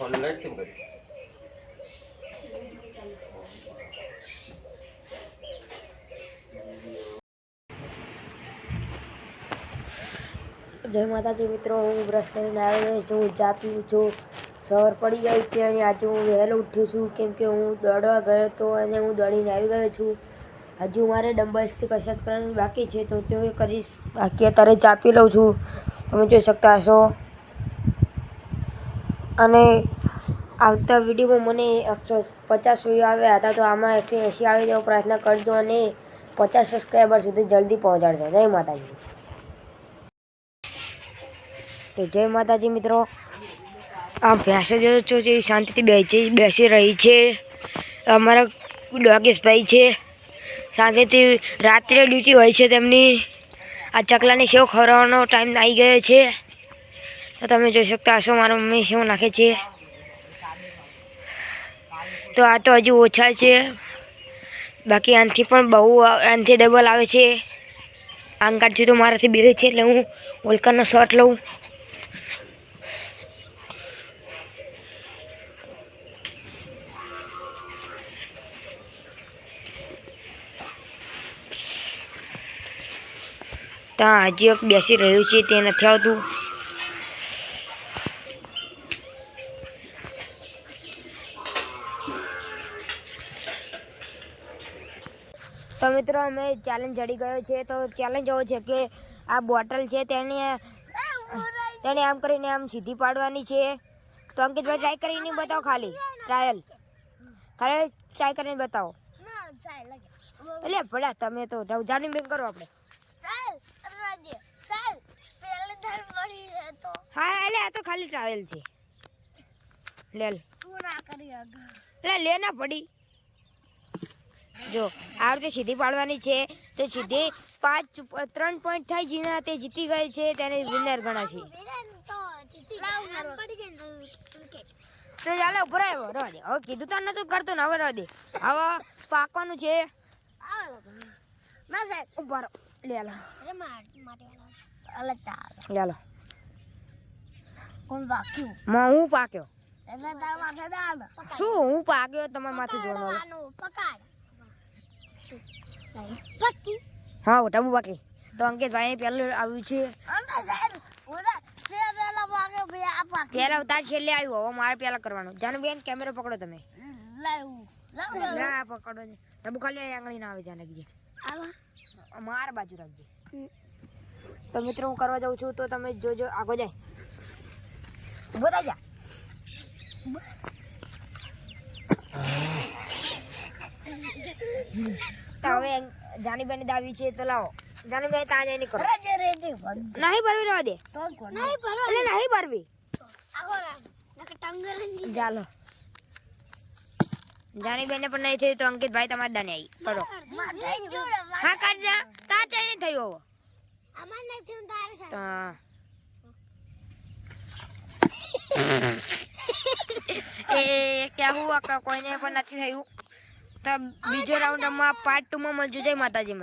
Phone light કેમ કરી? જય માતાજી મિત્રો, હું બ્રશ કરીને આવ્યો છું, ચા પીવું છું. સવાર પડી ગઈ છે અને આજે હું વહેલો ઉઠ્યો છું કેમ કે હું દોડવા ગયો હતો અને હું દોડીને આવી ગયો છું. હજુ મારે ડમ્બલ્સથી કસરત કરવાની બાકી છે તો તે કરીશ. બાકી અત્યારે ચા પી લઉં છું, તમે જોઈ શકતા હશો. અને આવતા વિડીયોમાં મને 150 વ્યૂ આવ્યા હતા તો આમાં 180 આવી જવો પ્રાર્થના કરજો અને 50 સબસ્ક્રાઈબર સુધી જલ્દી પહોંચાડજો. જય માતાજી. તો જય માતાજી મિત્રો, આ ભેંસો જો છો જે શાંતિથી બેસી રહી છે. અમારા ડોગેશભાઈ છે, શાંતિથી રાત્રે ડ્યુટી હોય છે તેમની. આ ચકલાની સેવ ખવડાવવાનો ટાઈમ આવી ગયો છે તો તમે જોઈ શકતા હશો મારા મમ્મી સેવ નાખે છે. તો આ તો હજુ ઓછા છે, બાકી આનાથી પણ બહુ, આનાથી ડબલ આવે છે. આંકારથી તો મારાથી બે છે એટલે હું વોલ્કરનો શોટ લઉં. ત્યાં હજી એક બેસી રહ્યું છે તે નથી આવતું. તો મિત્રો અમે ચેલેન્જ જડી ગયો છે. તો ચેલેન્જ એવો છે કે આ બોટલ છે તેને આમ કરીને આમ સીધી પાડવાની છે. તો અંકિતભાઈ ટ્રાય કરીને બતાવો, ખાલી ટ્રાય કરીને બતાવો. એટલે ભલા તમે તો રવજાની બેન કરો આપણે. હા એટલે આ તો ખાલી ટ્રાયલ છે. લે ના પડી. જો આ રીતે સીધી પાડવાની છે તો સીધી 3 પોઈન્ટ થાય, જેના તે જીતી ગઈ છે તેને વિનર ગણાશે. તો ચાલો ઉપર આવ્યો રવા દે. હવે કીધું તો નતું કરતો ને હવે રવા દે. હવે પાકવાનું છે. ઉપર લે લો હું પાક્યો. શું હું પાક્યો તમારા માથે જોવાનો? હા ટબુ બાકી. તો અંકિતભાઈ પહેલું આવ્યું છે. પહેલા ઉતાર છેલ્લે આવ્યું. હવે મારે પહેલા કરવાનું. જાનુબેન કેમેરો પકડો તમે. ના પકડો. ટબુ ખાલી આંગળી ના આવે. જાનકી મારા બાજુ રાખજે. તો મિત્રો હું કરવા જાઉં છું તો તમે જોજો. આગળ જાય ઉભો થઈ જા. તો હવે જાનીબેન દાવી છે તો લાવો. જાનીબેન ત્યાં જઈને કરો. નહીં ભરવી રહેવા દે. નહીં ભરવી. ચાલો જાનીબેન પણ નહીં થયું તો અંકિતભાઈ તમારે દાને આવી કરો. હા કાઢજા. તા નહીં થયું હવે. એ ક્યાં હુઆ કોઈને પણ નથી થયું. તો બીજો રાઉન્ડ માં પાર્ટ 2 માં મળજો. જય માતાજી.